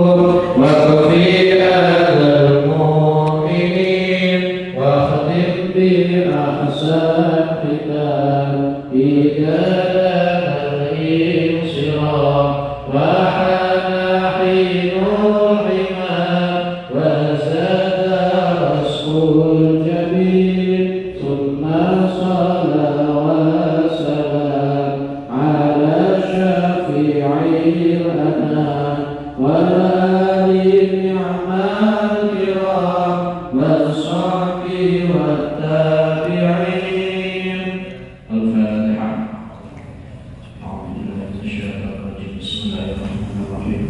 وكفي أذى المؤمنين واخدم بأحسن ختام إيجاد الانصراف وحان حين الحمام وزاد رسم الجبين ثم صلى وسلام على شفيع الأنام والآل النعم الكرام والصحب والتابعين. الفاتحة. أعوذ بالله من الشيطان الرجيم. بسم الله الرحمن الرحيم.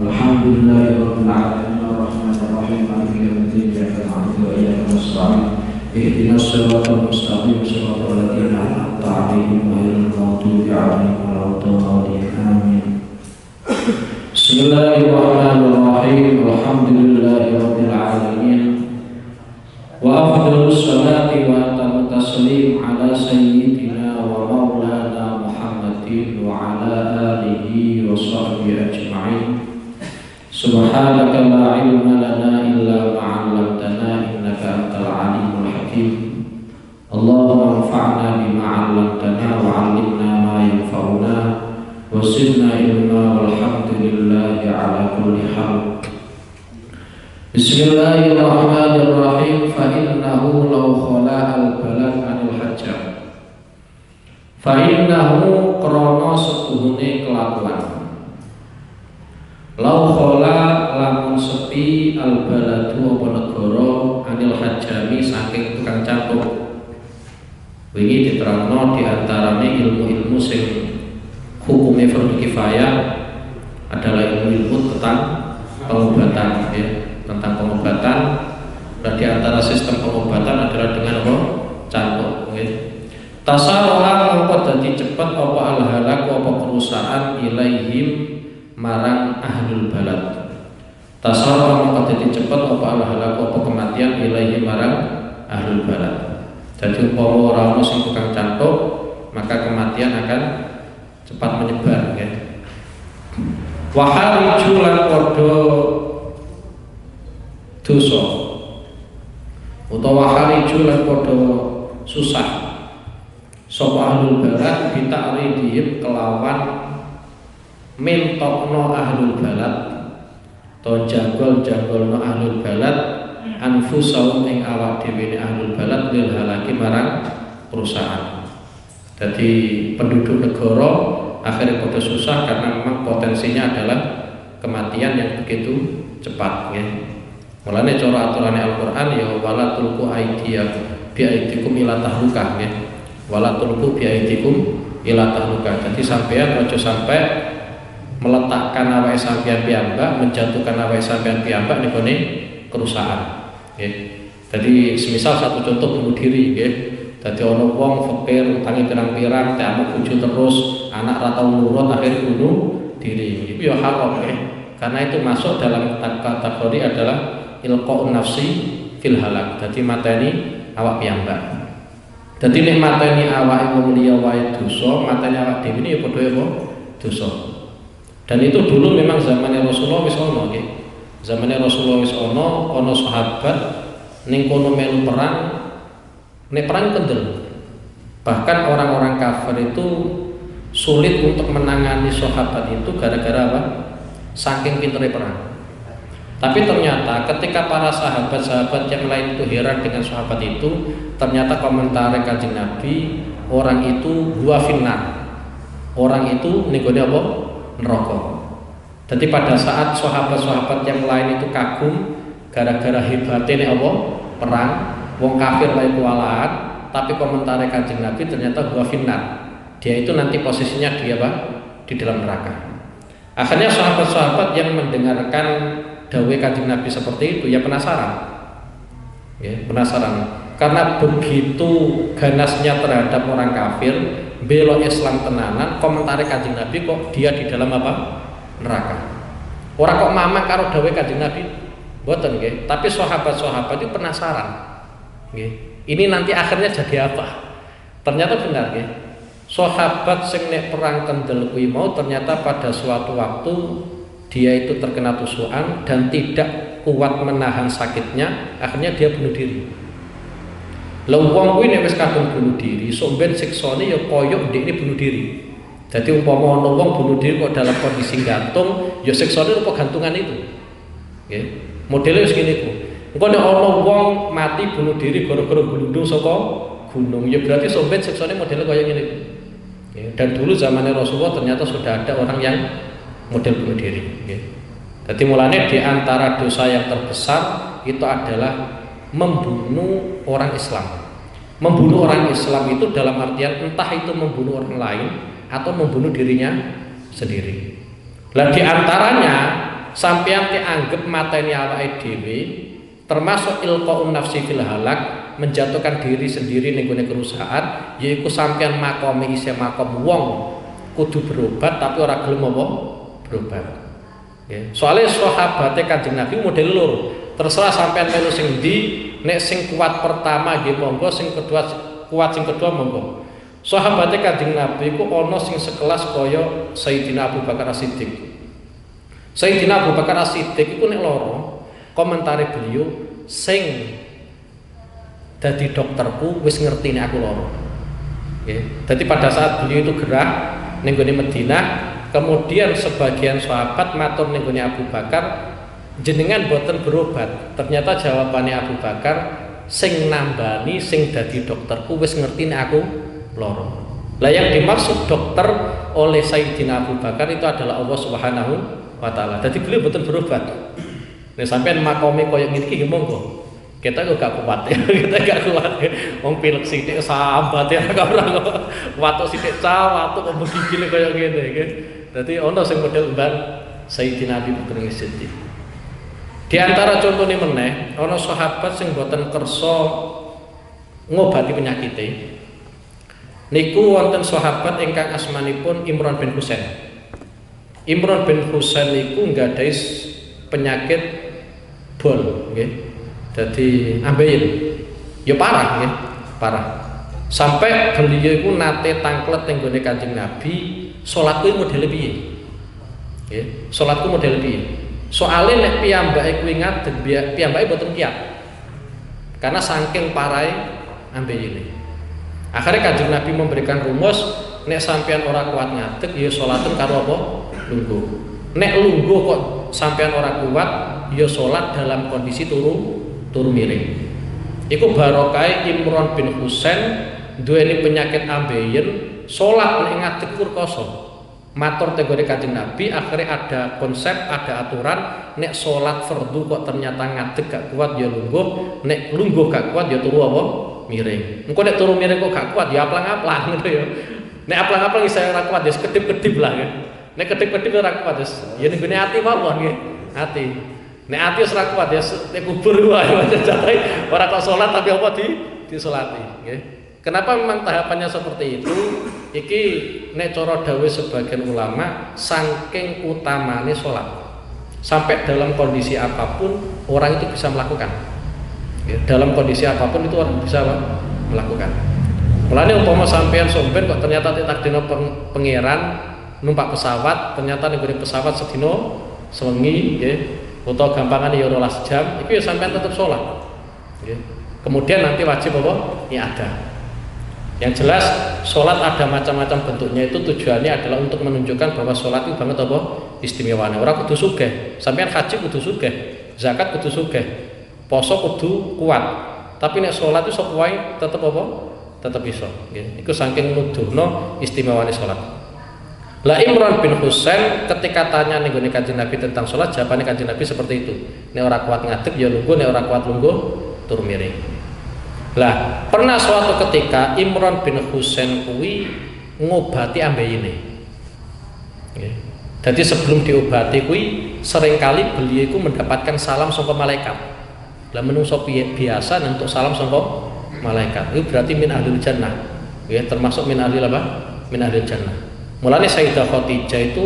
الحمد لله رب العالمين الرحمن الرحيم مالك يوم الدين إياك نعبد وإياك نستعين اهدنا الصراط المستقيم صراط الذين أنعمت عليهم غير المغضوب عليهم ولا الضالين آمين. Bismillahirrahmanirrahim. Alhamdulillahirabbil alamin. Wa afdhalus salati wa atammu taslim ala sayyidina wa maulana Muhammadin wa ala alihi wa sahbihi ajma'in. Subhanaka la ilma lana illa ma 'allamtana innaka antal alimul hakim. Allahumma anfa'na bima 'allamtana wa 'allimna ma yanfa'una وزدنا علما والحمد لله على كل حال. بسم الله الرحمن الرحيم. فإنه لو خلا البلد عن الحجة فإنه krono setuhune kelakuan lau khola lamun sepi albaladu apa negara anil hajami saking tukang campur. Wingi diterangno diantarane ilmu-ilmu sing hukumnya fardu kifayah adalah ilmu tentang pengobatan, ya, tentang pengobatan. Dan di antara sistem pengobatan adalah dengan apa? Campur. Tasaroha mongko dadi cepet apa alhalak apa kerusakan ilaihim marang ahlul balad. Tasaroha mongko dadi cepet apa alhalak apa kematian ilaihim marang ahlul balad. Jadi umpama ora ono sing tukang campur, maka kematian akan cepat menyebar, ya. Wahariju lan padha dosa utawa wahariju lan padha susah sapa ahlul balad bita'ridihim kelawan mentokno ahlul balad to jagol-jagolno ahlul balad anfusahum ing awak dhewe ahlul balad lil halaki marang perusahaan. Jadi penduduk negara akhirnya pada susah karena memang potensinya adalah kematian yang begitu cepat, ya. Mulane cara aturannya Al-Qur'an ya wala tulqu biaidikum ila tahlukah, ya. Wala tulqu biaidikum ila tahlukah. Jadi sampean aja sampai meletakkan awake sampean piyambak, menjatuhkan awake sampean piyambak nggone kerusakan, ya. Jadi semisal satu contoh bunuh diri, ya. Dadi ono wong fakir utange pirang-pirang tamu bojo terus anak ra tau nurut akhir bunuh diri. Itu ya haram, ya. Karena itu masuk dalam kategori adalah ilqa'un nafsi fil halak. Dadi mateni awak piyambak. Dadi nek mateni awake wong liya wae dosa, mateni awak dhewe ya padha apa? Dosa. Dan itu dulu memang zamannya Rasulullah wis ono, nggih. Zamannya Rasulullah wis ono sahabat ning kono melu perang. Nek perang kendel, bahkan orang-orang kafir itu sulit untuk menangani sahabat itu gara-gara apa? Saking pinternya perang. Tapi ternyata ketika para sahabat-sahabat yang lain itu heran dengan sahabat itu, ternyata komentar Kanjeng Nabi, orang itu huwa finnar, orang itu nggone apa? Neraka. Jadi pada saat sahabat-sahabat yang lain itu kagum gara-gara hebatnya apa? Perang. Wong kafir lain kualat, tapi komentar Kanjeng Nabi ternyata huwa finnar. Dia itu nanti posisinya dia apa? Di dalam neraka. Akhirnya sahabat-sahabat yang mendengarkan dawuh Kanjeng Nabi seperti itu ya penasaran. Ya, penasaran. Karena begitu ganasnya terhadap orang kafir, belo Islam tenanan, komentar Kanjeng Nabi kok dia di dalam apa? Neraka. Orang kok mamang karo dawuh Kanjeng Nabi? Mboten nggih, tapi sahabat-sahabat itu penasaran. Ini nanti akhirnya jadi apa? Ternyata benar, ya. Sahabat sing nek perang kendel kuwi mau ternyata pada suatu waktu dia itu terkena tusukan dan tidak kuat menahan sakitnya, akhirnya dia bunuh diri. Lha wong kuwi nek wis kadung bunuh diri, sok ben siksane ya koyok ndekne bunuh diri. Jadi umpama ana wong bunuh diri kok dalam kondisi gantung, ya siksane rupa gantungan itu. Nggih. Modele wis ngene iku. Engko nek ana wong mati bunuh diri gara-gara glundung saka gunung, ya berarti sok ben siksane modele kaya ngene iku. Dan dulu zamannya Rasulullah ternyata sudah ada orang yang model bunuh diri. Jadi mulanya di antara dosa yang terbesar itu adalah membunuh orang Islam. Membunuh orang Islam itu dalam artian entah itu membunuh orang lain atau membunuh dirinya sendiri. Lah di antaranya sampeyan dianggap mateni awake dhewe termasuk ilqaun nafsi fil halak, menjatuhkan diri sendiri ning gone kerusakan, yaiku sampeyan makome isih makom wong kudu berobat tapi ora gelem apa berobat. Nggih. Soale sahabate Kanjeng Nabi model loro. Terserah sampeyan melu sing ndi, nek sing kuat pertama nggih monggo, sing kedua kuat sing kedua monggo. Sahabate Kanjeng Nabi iku ana sing sekelas kaya Sayyidina Abu Bakar As-Siddiq. Sayyidina Abu Bakar As-Siddiq iku nek loro, komentare beliau sing dadi dokterku wis ngerti nek aku loro. Nggih. Dadi pada saat beliau itu gerah ning gone Madinah, kemudian sebagian sahabat matur ning gone Abu Bakar, jenengan boten berobat. Ternyata jawabannya Abu Bakar, sing nambani sing dadi dokterku wis ngerti nek aku loro. Lah yang dimaksud dokter oleh Sayyidina Abu Bakar itu adalah Allah Subhanahu wa taala. Jadi beliau boten berobat. Nek sampean makome koyo ngene iki monggo. Kita kok gak kuat ya, kita gak kuat. Wong pilek sithik sambat ya ora watuk sithik watuk kok begigile koyo ngene iki. Dadi ana sing model Mbah Sayyidina Abi Bakar Siddiq. Di antara contohnya meneh, ana sahabat sing boten kersa ngobati penyakite. Niku wonten sahabat ingkang asmanipun Imran bin Husain. Imran bin Husain niku nggadhahi penyakit bol, nggih. Dadi ambeien. Ya parah nggih, parah. Sampai beliau iku nate tangklet ning gone Kanjeng Nabi, salat kuwi modele piye? Nggih, salatku modele piye? Soale nek piyambake kuwi ngadeg, piyambake boten kiyat. Karena saking parahe ambeyene. Akhirnya Kanjeng Nabi memberikan rumus, nek sampean ora kuat ngadeg ya salaten karo apa? Lungguh. Nek lungguh kok sampean ora kuat, ya salat dalam kondisi turu miring. Iku barokah Imran bin Husain duweni penyakit ambeien, salat nek ngadeg kurkoso. Matur tenggone Kanjeng Nabi, akhirnya ada konsep, ada aturan, nek salat fardu kok ternyata ngadeg gak kuat ya lungguh, nek lungguh gak kuat ya turu apa? Miring. Engko nek turu miring kok gak kuat ya aplang-aplang gitu ya. Nek aplang-aplang saya ora kuat ya kedip-kedip lah kan. Nek kedip-kedip ora kuat ya ning gone ati mawon nggih. Ati. Nek ati wis ora kuat ya nek kubur wae jatahe ora kok salat tapi apa disolati nggih. Kenapa memang tahapannya seperti itu? Iki nek cara dawuh sebagian ulama saking utamane salat. Sampai dalam kondisi apapun orang itu bisa melakukan. Ya, dalam kondisi apapun itu orang bisa melakukan. Mulane umpama sampean somben kok ternyata takdirna pangeran numpak pesawat, ternyata ning pesawat sedina sewengi nggih, utawa gampangane ya 12 jam, iku ya sampean tetep salat. Nggih. Kemudian nanti wajib apa? Ada. Yang jelas sholat ada macam-macam bentuknya, itu tujuannya adalah untuk menunjukkan bahwa sholat itu banget apa? Istimewanya. Orang kudu sugih, sampean haji kudu sugih, zakat kudu sugih, poso kudu kuat. Tapi nek sholat itu sok wae tetep apa? Tetep iso. Iku saking nuduhno istimewanya sholat. Lah Imran bin Husain ketika tanya ning gone Kanjeng Nabi tentang sholat, jawabannya Kanjeng Nabi seperti itu. Nek ora kuat ngadeg ya lungguh, nek ora kuat lungguh tur miring. Lah, pernah suatu ketika Imran bin Husain kuwi ngobati ambeyine. Nggih. Jadi sebelum diobati kuwi seringkali beliau itu mendapatkan salam saka malaikat. Lah menungso biasa untuk salam saka malaikat. Itu berarti min ahlul jannah. Ya, termasuk min ahlil apa? Min ahlil jannah. Mulane Sayyidah Khadijah itu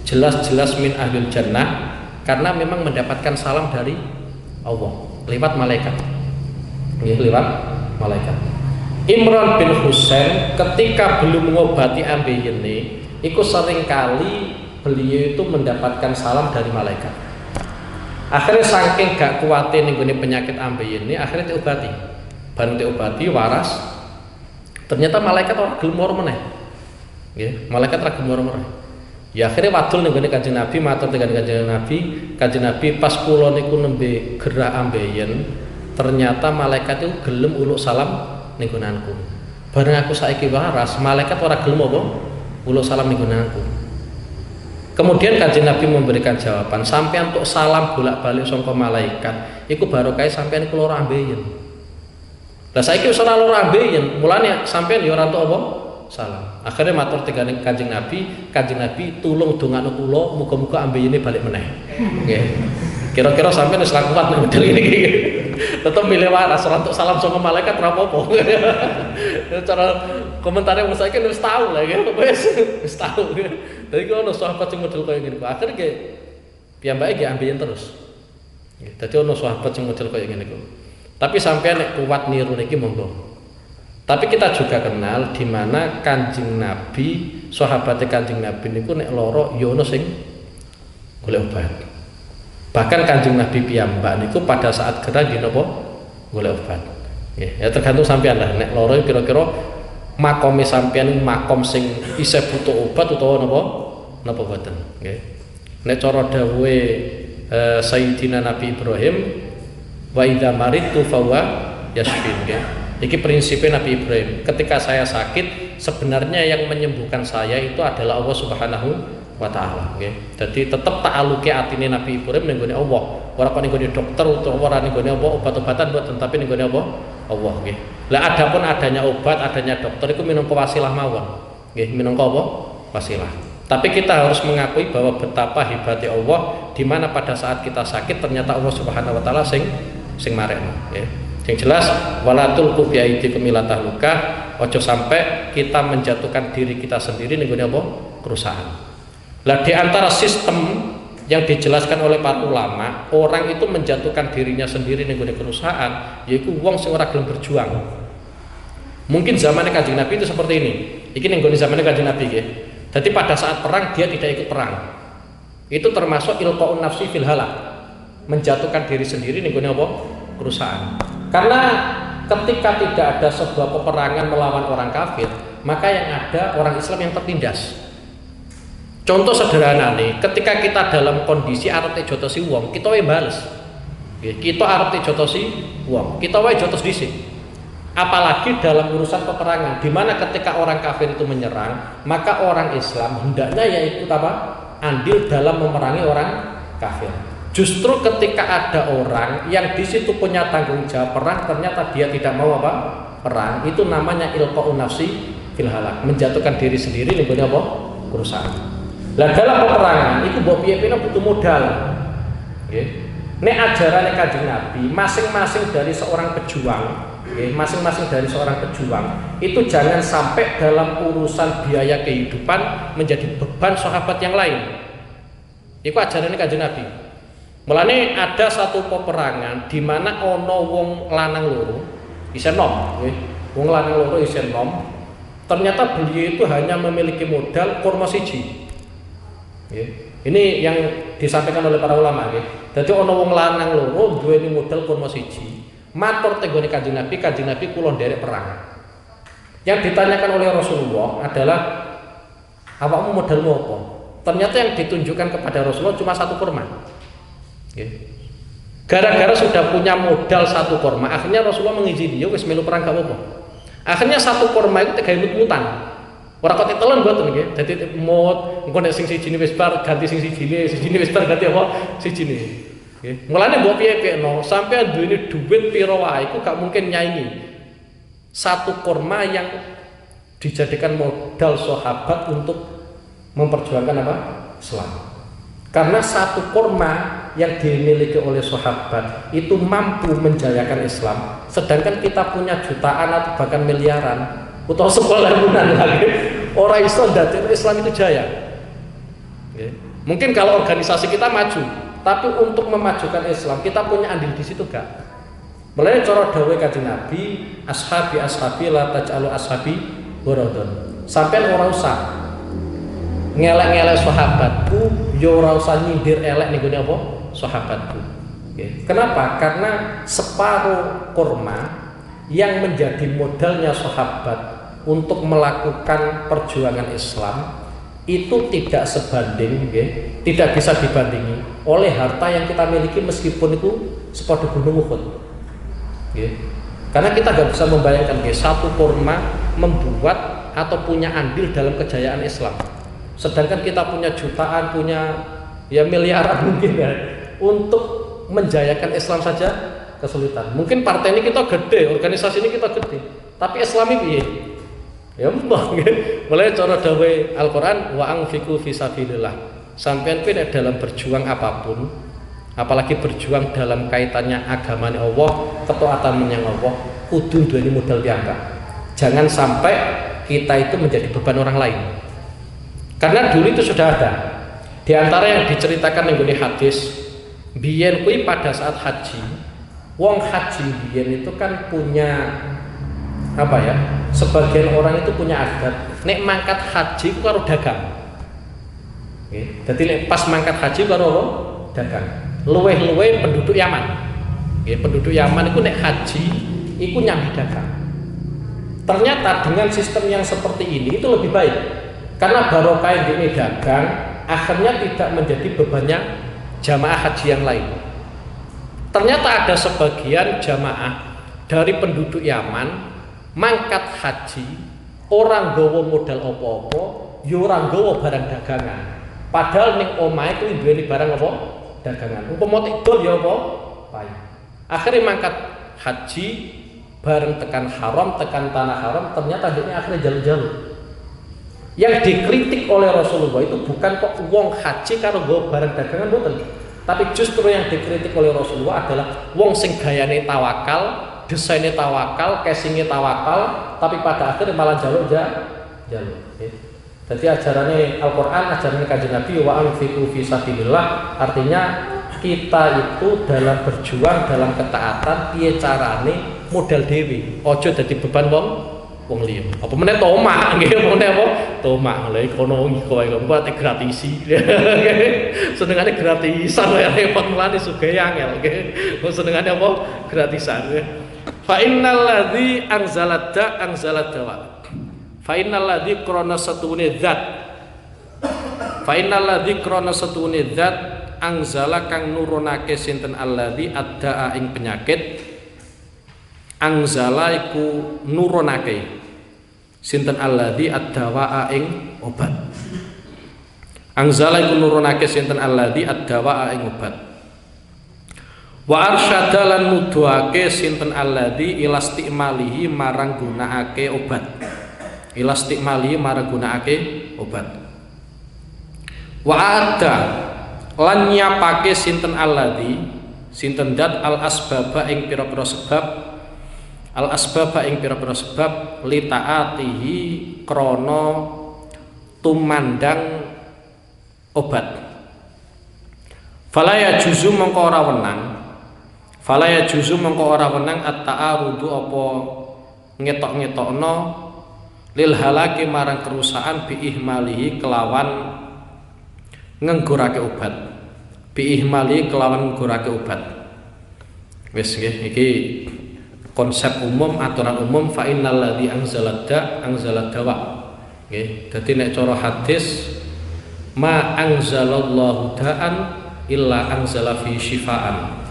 jelas-jelas min ahlul jannah karena memang mendapatkan salam dari Allah lewat malaikat. Lewat malaikat. Imran bin Husain ketika belum mengobati ambeyene iku seringkali beliau itu mendapatkan salam dari malaikat. Akhirnya saking gak kuatin nih penyakit ambeien ini, akhirnya diobati. Bareng diobati waras. Ternyata malaikat orang gelem moro meneh. Nggih, malaikat ora gelem moro meneh. Ya akhirnya wadul nih Kanjeng Nabi, matur dengan Kanjeng Nabi pas kula niku nembe gerah ambeien, ternyata malaikat itu gelem uluk salam ning gonanku. Bareng aku saiki waras, malaikat ora gelem apa? Uluk salam ning gonanku. Kemudian Kanjeng Nabi memberikan jawaban, sampean untuk salam bolak-balik sangka malaikat, iku barokah sampean iku lara ambeien. Lah saiki wis ora lara ambeien, mulane sampean ya ora entuk apa? Salam. Akhirnya matur tegane Kanjeng Nabi tulung dongakno kula muga-muga ambeiene balik meneh. Nggih. Kira-kira sampean wis kuat nek model ini. Tetep milih waras ora entuk salam sangka malaikat ora apa-apa. Cara komentare wong saiki wis tau lah ya, wis tau. Dadi ono sahabat sing model koyo ngene. Akhire nggih piyambake nggih ambeien terus. Nggih, dadi ono sahabat sing model koyo ngene iku. Tapi sampean nek kuat niru niki monggo. Tapi kita juga kenal di mana Kanjeng Nabi, sahabat Kanjeng Nabi niku nek lara ya ono sing golek obat. Bahkan Kanjeng Nabi piyambak niku pada saat gerah nggih napa golek obat. Nggih, ya tergantung sampean lah nek lara kira-kira makome sampean makom sing isih butuh obat utawa napa boten. Nggih. Nek cara dawuhe Sayyidina Nabi Ibrahim, wa idza maridtu fahuwa yashfin. Nggih. Iki prinsipnya Nabi Ibrahim. Ketika saya sakit, sebenarnya yang menyembuhkan saya itu adalah Allah Subhanahu wa taala, nggih. Dadi tetep ta'aluke atine Nabi Ibrahim ning gone Allah. Ora kok ning gone dokter utawa ora ning gone apa obat-obatan mboten, tapi ning gone apa? Allah, nggih. Lah adapun adanya obat, adanya dokter itu minangka wasilah mawon. Nggih, minangka apa? Wasilah. Tapi kita harus mengakui bahwa betapa hebatnya Allah di mana pada saat kita sakit ternyata Allah Subhanahu wa taala sing marekno, nggih. Yang jelas walatul kubiaidikum ila tahluka, ojo sampai kita menjatuhkan diri kita sendiri ning gone apa? Kerusakan. Lah di antara sistem yang dijelaskan oleh para ulama, orang itu menjatuhkan dirinya sendiri ning gone kerusakan, yaitu wong sing ora gelem berjuang. Mungkin zamannya Kanjeng Nabi itu seperti ini. Iki ning gone zamannya Kanjeng Nabi nggih. Jadi pada saat perang dia tidak ikut perang. Itu termasuk ilqaun nafsi fil halak. Menjatuhkan diri sendiri ning gone apa? Kerusakan. Karena ketika tidak ada sebuah peperangan melawan orang kafir, maka yang ada orang Islam yang tertindas. Contoh sederhana nih, ketika kita dalam kondisi arep jotosi wong, kita wae bales. Kita arep jotosi wong, kita wae jotos dhisik. Apalagi dalam urusan peperangan, di mana ketika orang kafir itu menyerang, maka orang Islam hendaknya ya ikut apa? Andil dalam memerangi orang kafir. Justru ketika ada orang yang di situ punya tanggung jawab perang, ternyata dia tidak mau apa? Perang, itu namanya ilqaun nafsi fil halak, menjatuhkan diri sendiri ning gone apa? Kerusakan. Lah dalam peperangan itu mbok piye-piye butuh modal. Nggih. Nek ajarane Kanjeng Nabi, masing-masing dari seorang pejuang, nggih, masing-masing dari seorang pejuang itu jangan sampai dalam urusan biaya kehidupan menjadi beban sahabat yang lain. Iku ajarane Kanjeng Nabi. Mulane ada satu peperangan di mana ono wong lanang loro isih nom, nggih. Wong lanang loro isih nom. Ternyata beliau itu hanya memiliki modal kurma siji. Nggih. Ini yang disampaikan oleh para ulama, nggih. Dadi ono wong lanang loro duweni modal kurma siji. Matur tenggone Kanjeng Nabi kula nderek perang. Yang ditanyakan oleh Rasulullah adalah awakmu modalmu apa? Ternyata yang ditunjukkan kepada Rasulullah cuma satu kurma. Gara-gara sudah punya modal satu korma, akhirnya Rasulullah mengizini, ya wis melu perang gak apa-apa. Akhirnya satu korma itu digawe mut-mutan. Ora kok tetelan mboten nggih. Dadi mut, engko nek sing sijine wis bar ganti sing sijine wis bar ganti apa? Sijine. Nggih. Mulane mbok piye-piyeno, sampean duweni duit pira wae iku gak mungkin nyaingi satu korma yang dijadikan modal sahabat untuk memperjuangkan apa? Islam. Karena satu kurma yang dimiliki oleh sahabat itu mampu menjayakan Islam, sedangkan kita punya jutaan atau bahkan miliaran atau sepuluhan lagi orang Islam dari Islam itu jaya. Mungkin kalau organisasi kita maju, tapi untuk memajukan Islam kita punya andil di situ gak? Mulai cara dawuh Kanjeng Nabi, ashabi la taj'alu ashabi waradun. Sampai orang usah ngelek-ngelek sahabatku, yo ora usah nyindir elek ning gone apa? Sahabatku. Okay. Kenapa? Karena separuh kurma yang menjadi modalnya sahabat untuk melakukan perjuangan Islam itu tidak sebanding, okay, tidak bisa dibandingi oleh harta yang kita miliki meskipun itu separuh gunung Uhud. Okay. Karena kita nggak bisa membayangkan, okay, satu kurma membuat atau punya andil dalam kejayaan Islam. Sedangkan kita punya jutaan, punya ya miliaran mungkin ya, untuk menjayakan Islam saja kesulitan. Mungkin partai ini kita gede, organisasi ini kita gede, tapi Islam ini ya mbah, mulai cara dawe Al-Quran wa anfiqu fi sabilillah. Sampeyan kuwi nek dalam berjuang apapun, apalagi berjuang dalam kaitannya agamanya Allah, ketaatan menyang Allah, kudu duweni modal piyambak. Jangan sampai kita itu menjadi beban orang lain. Karena dulu itu sudah ada. Di antara yang diceritakan ning hadis, biyen kuwi pada saat haji, wong haji biyen itu kan punya apa ya? Sebagian orang itu punya adat nek mangkat haji ku karo dagang. Nggih. Dadi nek pas mangkat haji karo apa? Dagang. Luweh-luweh penduduk Yaman. Nggih, penduduk Yaman itu nek haji iku nyambi dagang. Ternyata dengan sistem yang seperti ini itu lebih baik. Karena barokah ini dagang akhirnya tidak menjadi bebannya jamaah haji yang lain. Ternyata ada sebagian jamaah dari penduduk Yaman mangkat haji, orang gowo modal apa-apa, yo orang gowo barang dagangan. Padahal ning omahe kuwi duweni barang apa? Dagangan. Umpama dol ya apa? Baik. Akhirnya mangkat haji bareng tekan haram, tekan tanah haram, ternyata ini akhirnya jalur-jalur. Yang dikritik oleh Rasulullah itu bukan kok wong haji karo gowo barang dagangan mboten. Tapi justru yang dikritik oleh Rasulullah adalah wong sing gayane tawakal, desainnya tawakal, casingnya tawakal, tapi pada akhirnya malah jalur. Jadi ajarannya Al-Quran, ajarannya Kanjeng Nabi wa anfiqu fi sabilillah, artinya kita itu dalam berjuang, dalam ketaatan, piye carane modal dewi, ojo dadi beban wong liya. Apa meneh tomak, nggih, apa meneh apa? Tomak lha kono kowe kok ate gratisi. Senengane gratisan ya repot mulane sugih angel, nggih. Senengane apa? Gratisan. Fa innal ladzi anzalad dawa. Fa innal ladzi krana satune zat. Fa innal ladzi krana satune zat anzala kang nurunake sinten alladzi addaa ing penyakit. Anzala iku nurunake sinten alladzi addawa ing obat. Anzala iku nurunake sinten alladzi addawa ing obat. Wa arsyada lan nuduhake sinten alladzi ilastimalihi marang gunakake obat. Ilastimalihi marang gunakake obat. Wa ada lan nyapake sinten alladzi sinten dat al asbaba ing pira-pira sebab al asbaba ing pira-pira sebab li taatihi krana tumandang obat. Fala ya juzu mongko ora wenang. Fala ya juzu mongko ora wenang at-ta'arudu apa ngetok-ngetokno lil halaki marang kerusakan bi ihmalihi kelawan ngenggurake obat. Bi ihmalihi kelawan ngenggurake obat. Wis nggih iki konsep umum, aturan umum fa innal ladzi anzalad dawa. Nggih, dadi nek cara hadis ma anzalallahu da'an illa anzala fi syifaan.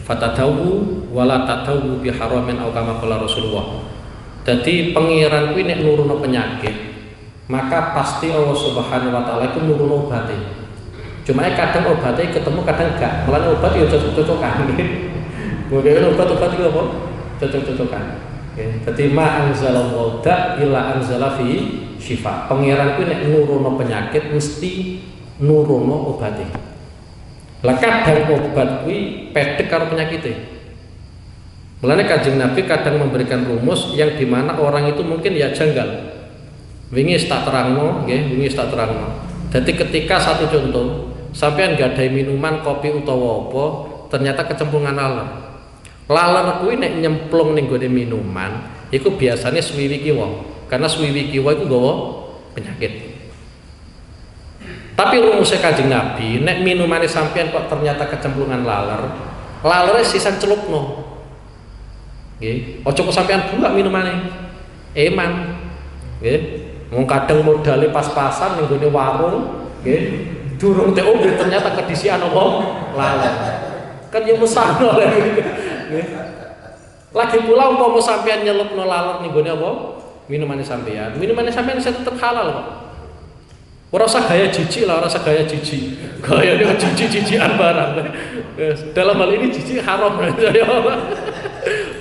Fatadawu wala tadawu bi haramin au kama qala Rasulullah. Dadi pangeran kuwi nek nuruno penyakit, maka pasti Allah Subhanahu wa taala iku nuruno obate. Cuma kadang obate ketemu kadang enggak. Mulane obat ya cocok-cocokan. Mungkin obat-obat itu apa? Cocok-cocokan. Jadi ma anzalallahu da illa anzala fi syifa. Pangeran kuwi nek nurono penyakit mesti nurono obate. Lah kadang obat kuwi pedhek karo penyakite. Mulane Kanjeng Nabi kadang memberikan rumus yang dimana orang itu mungkin ya janggal. Wingi tak terangno, nggih, wingi tak terangno. Jadi ketika satu contoh, sampean gadahi minuman kopi utawa apa, ternyata kecemplungan laler. Laler kuwi nek nyemplung ning gone minuman, iku biasanya swiwi kiwa. Karena swiwi kiwa iku nggawa penyakit. Tapi rumusnya Kanjeng Nabi, nek minumane sampean kok ternyata kecemplungan laler, lalere sisan celupno. Nggih, aja kok sampean buka minumane. Eman. Nggih. Wong kadang modale pas-pasan ning gone warung, nggih. Durung diombe ternyata kedisian apa? Laler. Kan yo mesano lagi. Nggih. Lagi pula umpama sampean nyelupno laler ning gone apa? Minumane sampean. Minumane sampean bisa tetep halal kok. Ora usah gaya jijik lah, ora usah gaya jijik. Gaya ini jijik-jijikan barang. Dalam hal ini jijik haram.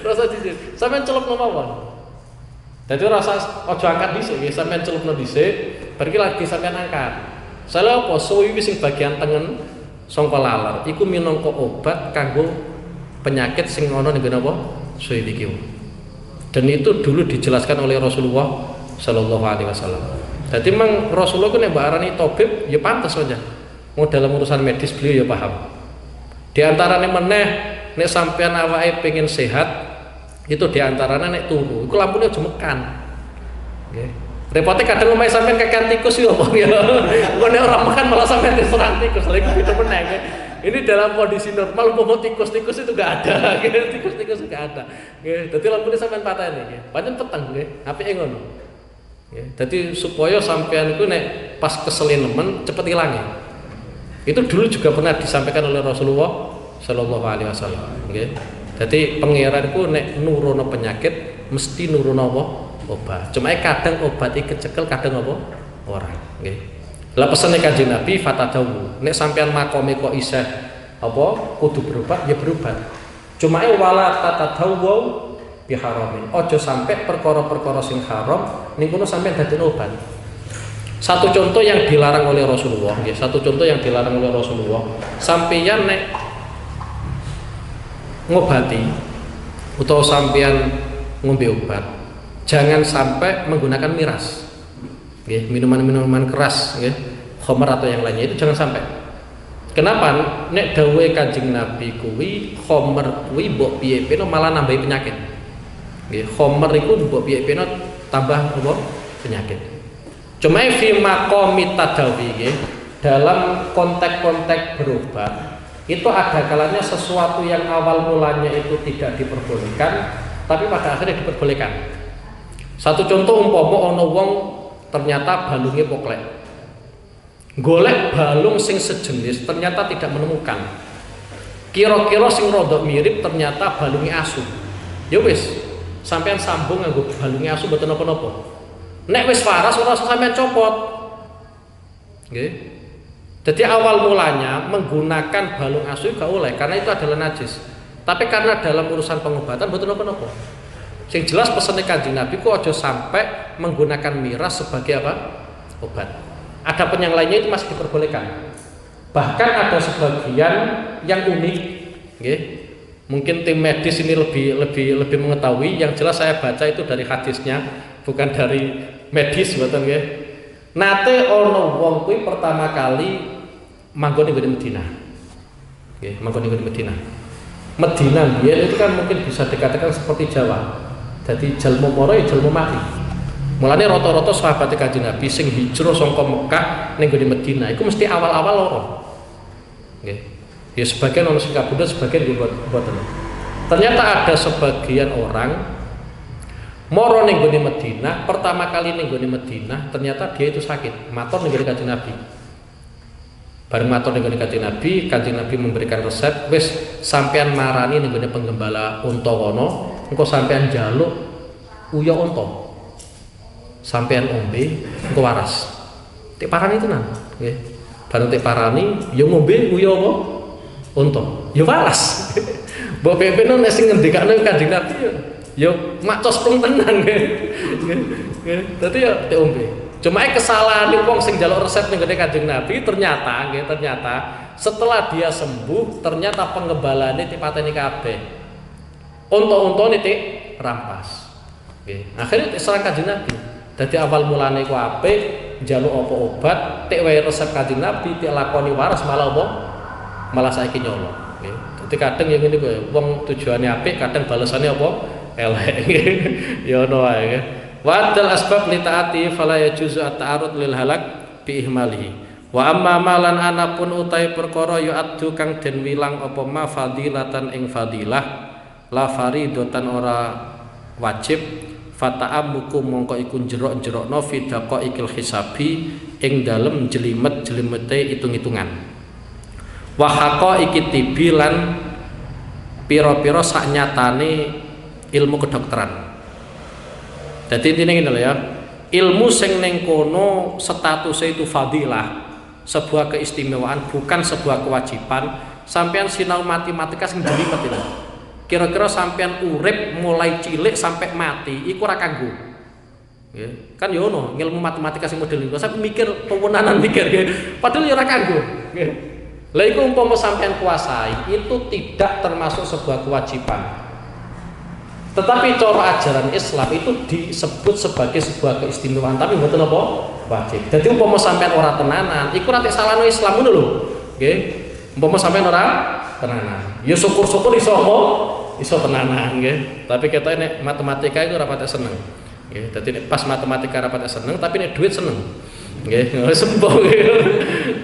Rasa jijik. Sampeyan celupno mawon. Dadi ora usah aja angkat dhisik, nggih. Sampeyan celupno dhisik, bar iki lagi sampeyan angkat. Salah apa suwi sing bagian tengen sangka laler iku minangka obat kanggo penyakit sing ana ning ngene apa? Suwi iki. Dan itu dulu dijelaskan oleh Rasulullah sallallahu alaihi wasallam. Jadi memang Rasulullah itu nek arani tabib ya pantas saja. Mau dalam urusan medis beliau ya paham. Di antaranya meneh nek sampean awake pengen sehat itu di antaranya nek turu, iku lampune aja mekan. Nggih. Repotnya kadang omahe sampean kakean tikus yo apa ya. Kok nek ora makan malah sampean diserang tikus lagi itu meneh. Ini dalam kondisi normal umpama tikus-tikus itu enggak ada. Tikus-tikus enggak ada. Nggih, dadi lampune sampean pateni nggih. Pancen peteng nggih, apike ngono. Ya, jadi supaya sampean itu nek pas keselin nemen cepet ilangi. Itu dulu juga pernah disampaikan oleh Rasulullah Shallallahu Alaihi Wasallam. Okay. Jadi pangeran itu nek nurono penyakit mesti nurono apa? Obat. Cuma kadang obat iki kecekel, kadang apa? Ora. Okay. Lah pesene Kanjeng Nabi fatadawu. Nek sampean makome kok isih apa? Kudu berobat ya berobat. Cuma wala tatadawu biharamin. Ojo sampai perkara-perkara sing haram ning kono sampai dadi obat. Satu contoh yang dilarang oleh Rasulullah, ya, satu contoh yang dilarang oleh Rasulullah, sampeyan nek ngobati atau sampeyan ngombe obat, jangan sampai menggunakan miras. Nggih, minuman-minuman keras, nggih, khamr atau yang lainnya itu jangan sampai. Kenapa? Nek dawuhe Kanjeng Nabi kuwi khamr kuwi mbok piye-piye malah nambahi penyakit. Nggih, khamr iku mbok piye-piye tambah apa? Penyakit. Cuma fi maqami tadawi nggih, dalam konteks-konteks berobat itu ada kalanya sesuatu yang awal mulanya itu tidak diperbolehkan tapi pada akhirnya diperbolehkan. Satu contoh umpama ana wong ternyata balunge poklek. Golek balung sing sejenis ternyata tidak menemukan. Kira-kira sing rodok mirip ternyata balunge asu. Ya wis, sampean sambung nganggo balunge asu mboten napa-napa. Nek wis waras ora usah sampean copot. Nggih. Jadi awal mulanya menggunakan balung asu gak oleh karena itu adalah najis. Tapi karena dalam urusan pengobatan mboten napa-napa. Sing jelas pesene Kanjeng Nabi ku aja sampai menggunakan miras sebagai apa? Obat. Adapun yang lainnya itu masih diperbolehkan. Bahkan ada sebagian yang unik, nggih. Mungkin tim medis ini lebih mengetahui. Yang jelas saya baca itu dari hadisnya, bukan dari medis, betul nggih. Nate ono wong kuwi pertama kali manggon ing Medina. Nggih, manggon ing Medina. Medina biyen itu kan mungkin bisa dikatakan seperti Jawa. Jadi jalmu moro ya jalmu mati. Mulane rata-rata sahabat Kanjeng Nabi sing hijrah saka Mekah ning gone Medina iku mesti awal-awal loro. Nggih. Ya sebagian ono sing kabudut, sebagian mboten. Ternyata ada sebagian orang moro ning gone Medina, pertama kali ning gone Medina ternyata dia itu sakit, matur ning gone Kanjeng Nabi. Bareng matur ning gone Kanjeng Nabi memberikan resep, wis sampean marani ning gone penggembala unta kono, engko sampean njaluk uya unta. Sampean ombe engko waras. Tik parani tenan, nggih. Bareng tik parani ya ngombe uya apa? Unta. Ya waras. Mbok pepen nek sing ngendikane Kanjeng Nabi ya macos pleng tenan nggih. Nggih. Dadi ya tik ombe. Cuma kesalahan wong sing njaluk resep ning gone Kanjeng Nabi ternyata setelah dia sembuh ternyata pengembalane dipateni kabeh. Unta-untane tik rampas. Nggih. Akhirnya diserang Kanjeng Nabi. Dadi awal mulane ku apik, njaluk apa obat, tik wae resep Kanjeng Nabi tik lakoni waras malah apa? Malah saiki nyolong. Nggih. Dadi kadang ya ngene kuwi, wong tujuane apik, kadang balesane apa? Elek. Ya ono wae nggih. Wa dal asbab li taati fala yajuzu at-ta'arud lil halak bi ihmalihi. Wa amma malan anapun utai perkara yu'addu kang den wilang apa ma fadilatan ing fadilah la faridatan ora wajib fata'ammuku mongko iku jerok-jerokno fi daqaiqil hisabi ing dalem jelimet-jelimete itung-itungan wa haqaiqit tibi lan pira-pira saknyatane ilmu kedokteran. Dadi intine ngene lho ya, ilmu sing ning kono statusnya itu fadilah, sebuah keistimewaan bukan sebuah kewajiban. Sampean sinau matematika sing jelimet itu. Kira-kira sampean urip mulai cilik sampai mati iku ora kanggo. Nggih. Kan yo ono ilmu matematika sing model niku. Sampe mikir pewenanan mikir nggih. Padahal yo ora kanggo. Nggih. Lah iku umpama sampean kuasai itu tidak termasuk sebuah kewajiban. Tetapi cara ajaran Islam itu disebut sebagai sebuah keistimewaan, tapi mboten apa wajib. Jadi umpama sampean ora tenanan, iku nanti salahno Islam ngono lho. Nggih. Umpama sampean ora tenanan, ya syukur-syukur iso apa? Iso tenanan nggih. Tapi kita nek matematika itu ora patek seneng. Nggih. Dadi nek pas matematika ora patek seneng, tapi nek duit seneng. Nggih, sembah.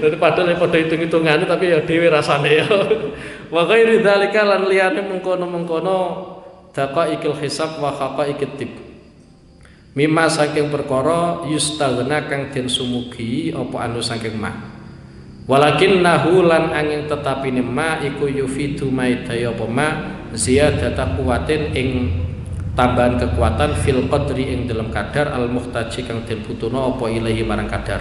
Dadi padahal nek padha hitung-hitungane tapi ya dhewe rasane ya. Wa ghairi dzalika lan liyane mengkono-mengkono daqaiqil hisab wa haqaiqit tib. Mimma saking perkara yustaghna kang den sumugi apa anu saking ma. Walakinnahu lan angin tetapine ma iku yufidu maidaya apa ma ziyadata quwatin ing tambahan kekuatan fil qadri ing dalam kadar al muhtaji kang den butuhna apa ilahi marang kadar.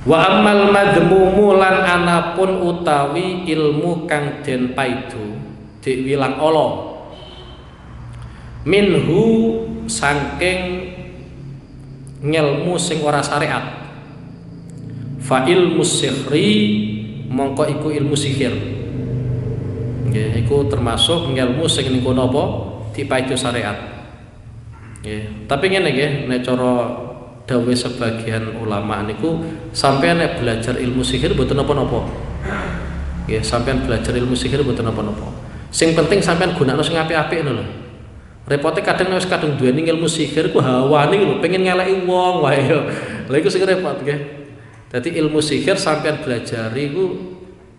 Wa ammal madmumu lan anapun utawi ilmu kang den paidu diwilang Allah minhu saking ngelmu sing ora syariat fa ilmu sihri mongko iku ilmu sihir nggih iku termasuk ngelmu sing ning kono apa dipaido syariat nggih tapi ngene nggih nek cara dawuh sebagian ulama niku sampeyan nek belajar ilmu sihir mboten napa-napa nggih sampeyan belajar ilmu sihir mboten napa-napa sing penting sampeyan gunakno sing apik-apik ngono lho. Repote kadang wis kadung duweni ilmu sihir ku hawane lho pengen ngeleki wong wae yo. Lha iku sing repot nggih. Dadi ilmu sihir sampean belajari ku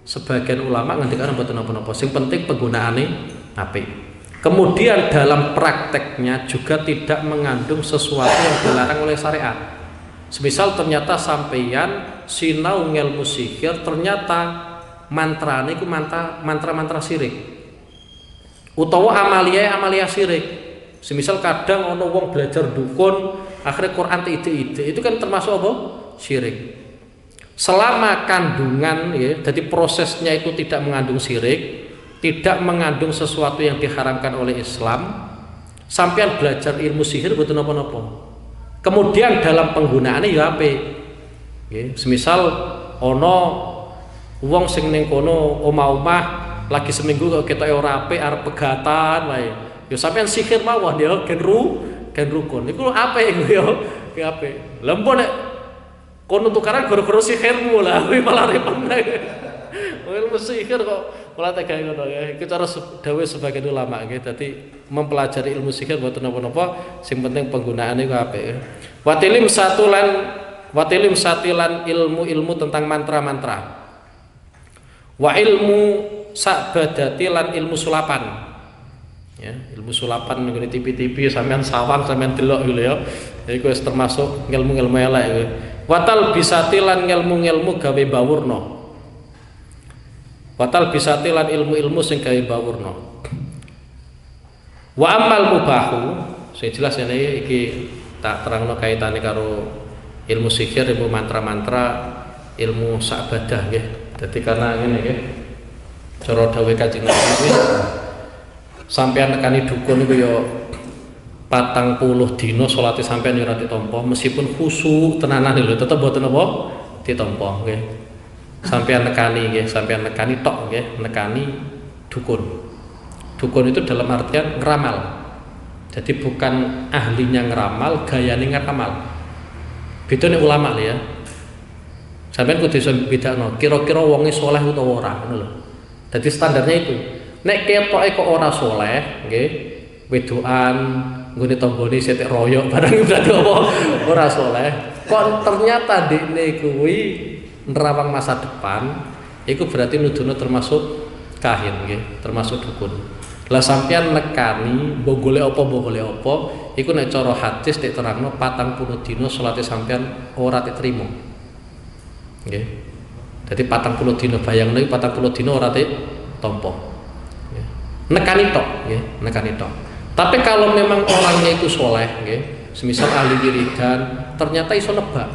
sebagian ulama ngendikan mboten napa-napa. Sing penting penggunaane apik. Kemudian dalam prakteknya juga tidak mengandung sesuatu yang dilarang oleh syariat. Semisal ternyata sampeyan sinau ilmu sihir ternyata mantrane iku mantra-mantra syirik. Utawa amalia syirik. Semisal kadang ono wong belajar dukun, akhirnya Quran ide-ide, itu kan termasuk apa? Syirik. Selama kandungan ya, jadi prosesnya itu tidak mengandung syirik, tidak mengandung sesuatu yang diharamkan oleh Islam, sampean belajar ilmu sihir betul napa-napa. Kemudian dalam penggunaannya ya apik. Ya, semisal ono wong sing ning kono omah-omah lagi seminggu kok kita ora apik arep pegatan wae. Ya sampean sihir mawon ya gen rukun. Iku apik iku ya apik. Lah mbok nek kono tukaran gara-gara sihirmu lah kuwi malah repot. Ilmu sihir kok malah tega ngono ya. Iku cara dawuh sebagian ulama nggih. Dadi mempelajari ilmu sihir mboten napa-napa, sing penting penggunaane iku apik. Watilim satilan ilmu-ilmu tentang mantra-mantra. Wa ilmu sakbadati lan ilmu sulapan ya ilmu sulapan ngene tipi-tipi sampean sawang sampean delok gitu ya iku wis termasuk ilmu-ilmu elek iku watal bisati lan ilmu-ilmu gawe bawurna watal bisati lan ilmu-ilmu sing gawe bawurna wa amal mubahu sing jelas ini iki tak terangno kaitane karo ilmu sihir ilmu mantra-mantra ilmu sakbadah nggih dadi karena ngene nggih cara dawuh Kanjeng Nabi sampeyan nekani dukun iku ya 40 dina salate sampeyan ora ditampa meskipun khusyuk tenanan lho tetep mboten apa ditampa nggih sampeyan nekani tok nggih nekani dukun itu dalam artian ngeramal jadi bukan ahlinya ngeramal gayane ngeramal beda nek ulama lho ya sampeyan kudu iso bedakno kira-kira wonge saleh utawa ora ngono lho. Jadi standarnya itu, nek ketoke kok ora soleh, nggih, wedokan nggone tanggane setek royok barang berarti apa ora saleh. Kok ternyata dekne kuwi nerawang masa depan, iku berarti nuduhno termasuk kahin nggih, termasuk dukun. Lah sampeyan nekani mbok golek apa, iku nek cara hadis nek terangno 40 dina salate sampeyan ora diterima. Nggih. Dadi 40 dina bayangno iki 40 dina ora tampa. Nggih. Nekani tok, nggih, nekani tok. Tapi kalau memang orangnya itu soleh, nggih, semisal ahli wiridan, ternyata iso nebak.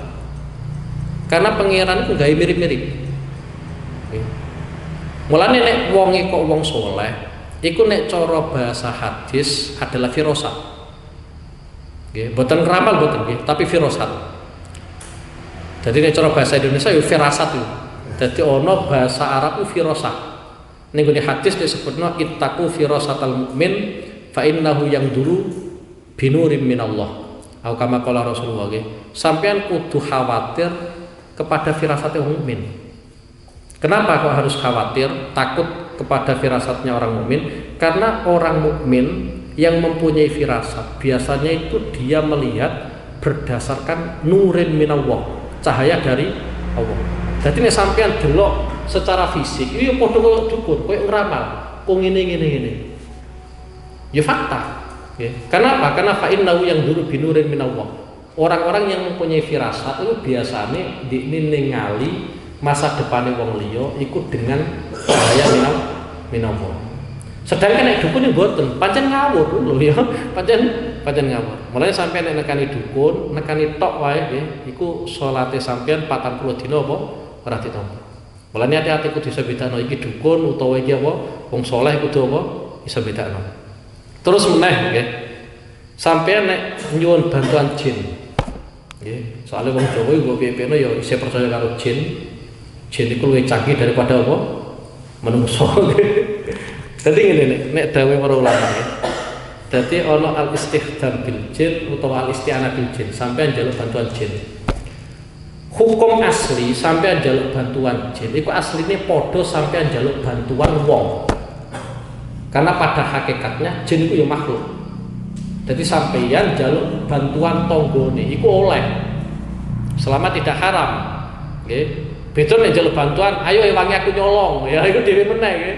Karena pangeran itu gawe mirip-mirip. Nggih. Mulane nek wonge kok wong soleh, iku nek cara bahasa hadis adalah firasat. Nggih, boten ngeramal boten nggih, tapi firasat. Jadi nek cara bahasa Indonesia yo firasat itu. Dadi ana bahasa Arab itu firasat. Ning gone hadis disebutna ittaqu firasatal mukmin fa innahu yangduru binurim minallah. Atau kama qala Rasulullah nggih. Sampeyan kudu khawatir kepada firasatnya mukmin. Kenapa kok harus khawatir, takut kepada firasatnya orang mukmin? Karena orang mukmin yang mempunyai firasat biasanya itu dia melihat berdasarkan nurin minallah, cahaya dari Allah. Jadi nek sampean delok secara fisik, iki padha karo dukun, koyo ngeramal, kok ngene. Ya fakta. Okay. Kenapa? Karena fa innahu yang dulu binurin minallah. Orang-orang yang mempunyai firasat itu biasanya ningali masa depannya wong liya ikut dengan cahaya minallah. Sedangkan nek dukun iki mboten, pancen ngawur lho ya, pancen ngawur. Mulane sampeyan nek nekani dukun, nekani tok wae nggih, iku salate sampeyan 40 dina apa ora ditampa. Mulane hati-hati kudu bisa bedakno iki dukun utawa iki apa wong saleh kudu apa bisa bedakno. Terus meneh nggih. Sampeyan nek nyuwun bantuan jin. Nggih, soalnya wong Jawa iku piye-piyene ya isih percaya karo jin. Jin iku luwih canggih daripada apa? Menungso. Dadi ngene nek dawuh para ulama nggih. Dadi ana al-istihdam bil jin utawa al-isti'anah bil jin, sampeyan njaluk bantuan jin. Hukum asli sampeyan njaluk bantuan jin iku asline padha sampeyan njaluk bantuan wong. Karena pada hakikatnya jin itu ya makhluk. Jadi sampeyan jaluk bantuan tanggane iku oleh. Selama tidak haram. Nggih. Beda nek jaluk bantuan, ayo ewangi aku nyolong, ya iku dhewe meneh nggih.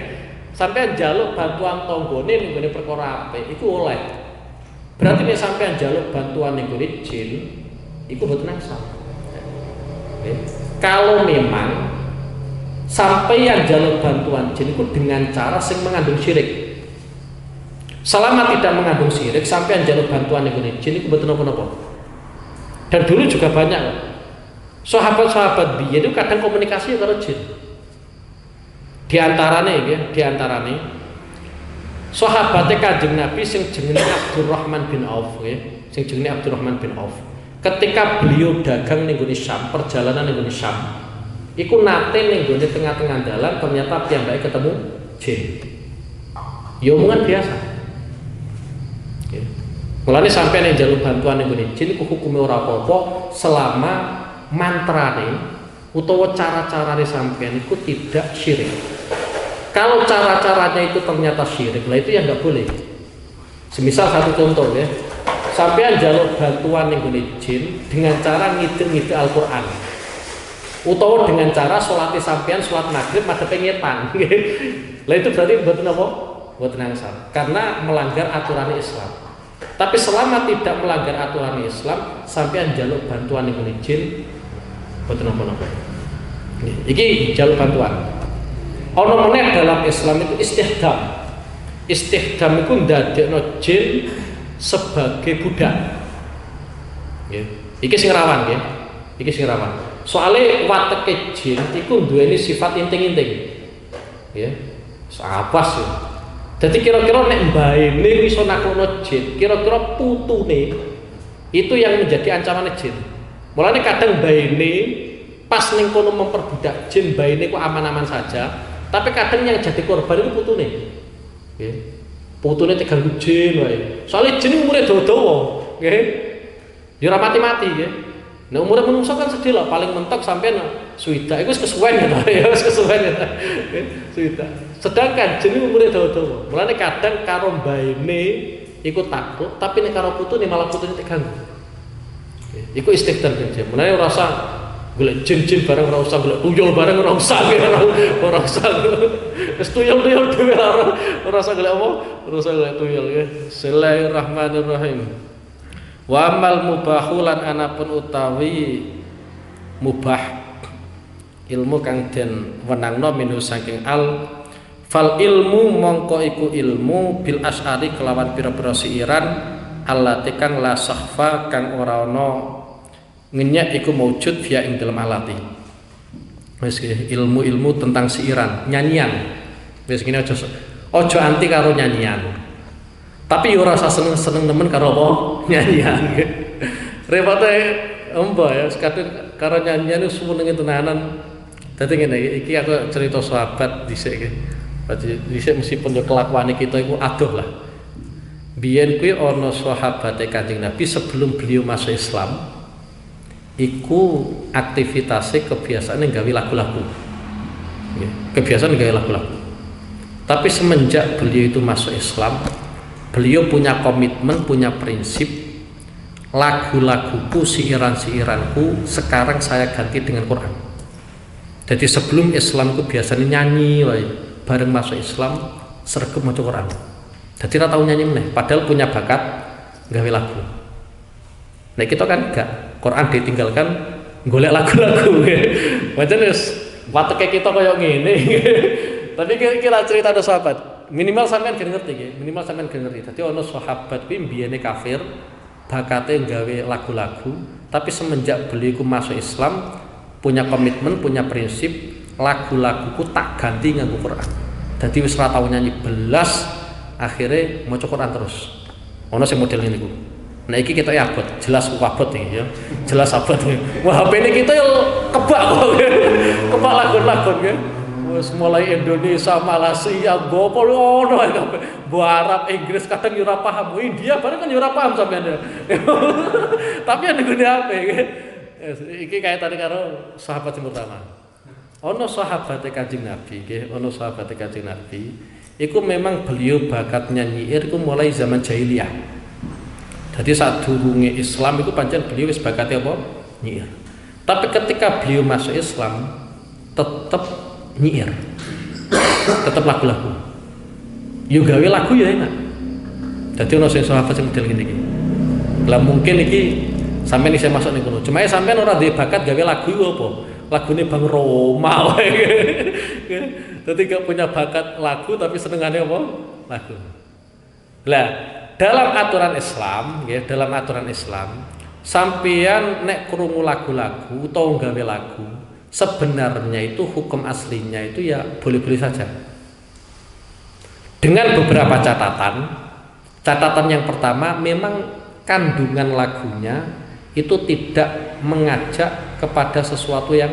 Sampeyan jaluk bantuan tanggane ning gone perkara apik iku oleh. Berarti nek sampeyan jaluk bantuan ning gone jin iku boten angsal. Nggih. Kalau memang sampeyan jaluk bantuan jin itu dengan cara sing mengandung syirik. Selama tidak mengandung syirik, sampeyan jaluk bantuan ning jin iku mboten napa-napa. Dan dulu juga banyak sahabat-sahabat biyen itu kadang komunikasi karo jin. Di antarane sahabate Kanjeng Nabi sing jenenge Abdurrahman bin Auf nggih, sing jenenge Abdurrahman bin Auf. Ketika beliau dagang ning Syam, perjalanan ning Syam, iku nate ning tengah-tengah dalan ternyata piyambake ketemu jin. Ya omongan biasa. Mulane sampeyan yang jaluk bantuan ning jin iku hukume ora apa-apa selama mantrane utawa cara-carane sampeyan iku tidak syirik. Kalau cara-caranya itu ternyata syirik, lah itu ya enggak boleh. Semisal satu contoh ya. Sampeyan jaluk bantuan ning jin dengan cara ngidil-ngidil Al-Qur'an. Utawa dengan cara salat sampeyan salat maghrib madhep ngetan. Lah itu berarti mboten apa? Mboten angsal. Karena melanggar aturan Islam. Tapi selama tidak melanggar aturan Islam, sampeyan jaluk bantuan ning jin boten napa-napa. Iki jaluk bantuan. Ana meneh dalam Islam itu istihdam. Istihdam iku ndadekno jin sebagai budak. Nggih. Iki sing rawan nggih. Iki sing rawan. Soale wateke jin iku duweni sifat inting-inting. Nggih. Sapas ya. Jadi kira-kira nek mbaene iso naklukno jin, kira-kira putune itu yang menjadi ancaman jin. Mulane kadang mbaene pas ning kono memperbudak jin, mbaene ku aman-aman saja, tapi kadang yang jadi korban itu putune. Nggih. Putune diganggu jin wae. Soale jin umure dawa-dawa, nggih. Ya ora mati-mati nggih. Nek umure menungso kan sedih lah, paling mentok sampean swidak iku wis kesuwen ya, wis kesuwen ya. Swidak. Sedangkan jin umure dawa-dawa. Mulane kadang karo mbaene iku takluk, tapi nek karo putune malah putune diganggu. Iku istighfar kerja. Mulane ora usah golek jin-jin bareng, ora usah golek tuyul bareng, ora usah ora usah. Wis tuyul-tuyul dhewe ora usah golek apa? Ora usah golek tuyul ya. Bismillahirrahmanirrahim. Wa amal mubahulan anapun utawi mubah ilmu kang den wenangno minu saking al fal ilmu mongko iku ilmu bil asyari kelawan pira-pira siiran allati kang la sahfa kang ora ana ngenyek iku maujud via ing dalam alati. Wis ilmu-ilmu tentang siiran, nyanyian. Wis ngene aja anti karo nyanyian. Tapi ora usah seneng-seneng nemen karo apa nyanyian. Repote embo ya sekadung karo nyanyian wis senenge tenanan. Dadi ngene iki aku cerita sahabat dhisik iki. Dhisik meskipun yo kelakuane kita iku adoh lah. Biyen kuwi ana sahabate Kanjeng Nabi sebelum beliau masuk Islam. Iku aktivitasnya kebiasaan gawe lagu-lagu. Kebiasaan gawe lagu-lagu. Tapi semenjak beliau itu masuk Islam, beliau punya komitmen, punya prinsip, lagu-laguku, siiran-siiranku sekarang saya ganti dengan Quran. Jadi sebelum Islamku biasanya nyanyi, bareng masuk Islam sregep maca Quran. Jadi ora tau nyanyi meneh, padahal punya bakat gawe lagu. Nah kita kan enggak, Quran ditinggalkan golek lagu-lagu. Macam wis wateke kita koyo ngene. Tapi kira cerita ada sahabat, minimal sampean gak ngerti nggih, minimal sampean gak ngerti. Dadi ana sahabat kuwi mbiyene kafir, bakate gawe lagu-lagu, tapi semenjak beliau masuk Islam, punya komitmen, punya prinsip, lagu-laguku tak ganti nganggo Quran. Dadi wis ora tau nyanyi belas, akhirnya maca Quran terus. Ono sing model niku. Nah iki kita ya abot, jelas abot iki ya. Jelas abot. Wah, HP ini kita yo kebak kok. Kebak lagu-lagu ya. Wis mulai Indonesia, Malaysia, gopo ono kabeh. Arab, Inggris kadang yo ora paham. India bareng kan yo ora paham sampean. Tapi yang digune HP iki. Iki kaitane karo sahabat sing pertama. Ono sahabat Kanjeng Nabi nggih, ono sahabat Kanjeng Nabi. Iku memang beliau bakat nyanyiir iku mulai zaman jahiliyah. Jadi saat durunge Islam itu pancen beliau wis bakatnya apa? Nyiir. Tapi ketika beliau masuk Islam tetap nyiir. Tetap lagu-lagu. Yo gawe lagu ya enak. Dadi ono sing sahabat sing model ngene iki. Lah mungkin iki sampeyan isih masuk ning kono. Cuma sampeyan ora duwe bakat gawe lagu iku apa? Lagune Bang Roma wae. Dadi gak punya bakat lagu tapi senengane apa? Lagu. Lah dalam aturan Islam, ya, dalam aturan Islam, sampeyan nek krungu lagu-lagu atau gawe lagu, sebenarnya itu hukum aslinya itu ya boleh-boleh saja. Dengan beberapa catatan. Catatan yang pertama, memang kandungan lagunya itu tidak mengajak kepada sesuatu yang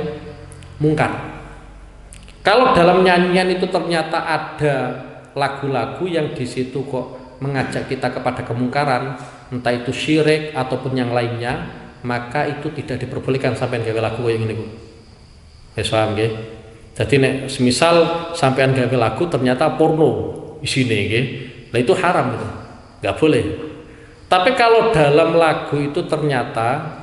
mungkar. Kalau dalam nyanyian itu ternyata ada lagu-lagu yang di situ kok mengajak kita kepada kemungkaran, entah itu syirik ataupun yang lainnya, maka itu tidak diperbolehkan sampean gawe lagu yang ini. Wis paham nggih? Jadi nek semisal sampean gawe lagu ternyata porno isine nggih. Lah itu haram itu. Enggak boleh. Tapi kalau dalam lagu itu ternyata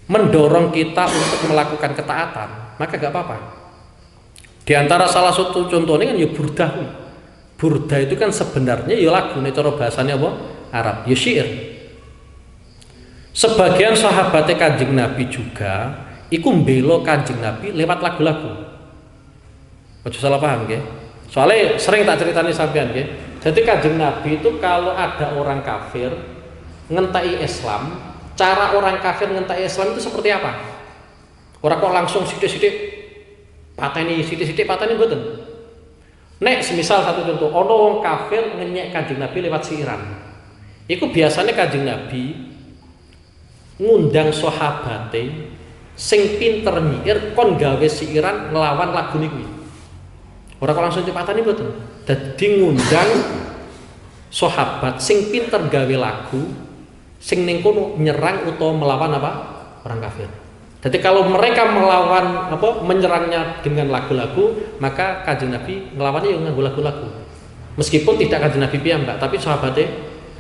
mendorong kita untuk melakukan ketaatan, maka enggak apa-apa. Di antara salah satu contohnya kan ya burdah. Burda itu kan sebenarnya ya lagu, nek cara bahasanya apa? Arab, ya syair. Sebagian sahabatnya Kanjeng Nabi juga iku mbelo Kanjeng Nabi lewat lagu-lagu. Ojo salah paham nggih. Soalnya sering tak ceritani sampean nggih. Jadi Kanjeng Nabi itu kalau ada orang kafir ngentai Islam, cara orang kafir ngentai Islam itu seperti apa? Orang kok langsung sithik-sithik pateni sithik-sithik pateni mboten. Nek semisal satu contoh, ono wong kafir ngenyek Kanjeng Nabi lewat siiran. Iku biasanya Kanjeng Nabi ngundang sahabate sing pinter nyiir kon gawe siiran nglawan lagu niku. Ora kok langsung cepatane mboten. Dadi ngundang sahabat sing pinter gawe lagu sing ning kono nyerang utawa melawan apa? Orang kafir. Jadi kalau mereka melawan apa menyerangnya dengan lagu-lagu, maka Kanjeng Nabi ngelawannya yang nganggo lagu-lagu. Meskipun tidak kanjeng Nabi piyambak, tapi sahabatnya